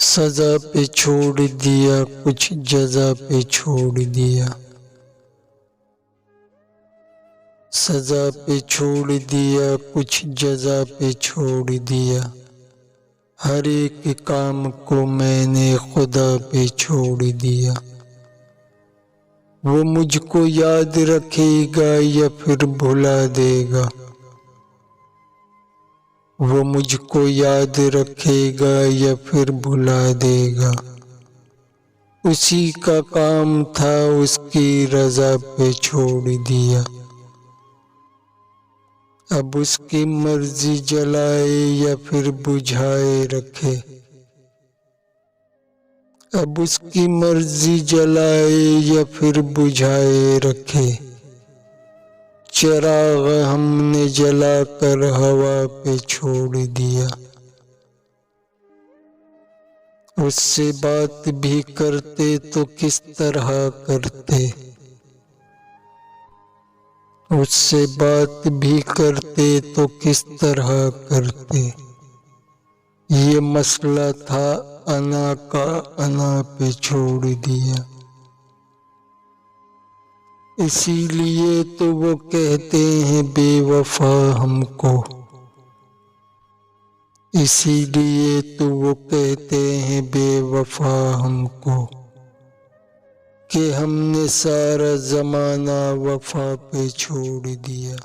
سزا پہ چھوڑ دیا کچھ جزا پہ چھوڑ دیا، سزا پہ چھوڑ دیا کچھ جزا پہ چھوڑ دیا، ہر ایک کام کو میں نے خدا پہ چھوڑ دیا۔ وہ مجھ کو یاد رکھے گا یا پھر بھلا دے گا، وہ مجھ کو یاد رکھے گا یا پھر بھلا دے گا، اسی کا کام تھا اس کی رضا پہ چھوڑ دیا۔ اب اس کی مرضی جلائے یا پھر بجھائے رکھے، اب اس کی مرضی جلائے یا پھر بجھائے رکھے، چراغ ہم نے جلا کر ہوا پہ چھوڑ دیا۔ اس سے بات بھی کرتے تو کس طرح کرتے، اس سے بات بھی کرتے تو کس طرح کرتے، یہ مسئلہ تھا انا کا، انا پہ چھوڑ دیا۔ اسی لیے تو وہ کہتے ہیں بے وفا ہم کو، اسی لیے تو وہ کہتے ہیں بے وفا ہم کو، کہ ہم نے سارا زمانہ وفا پہ چھوڑ دیا۔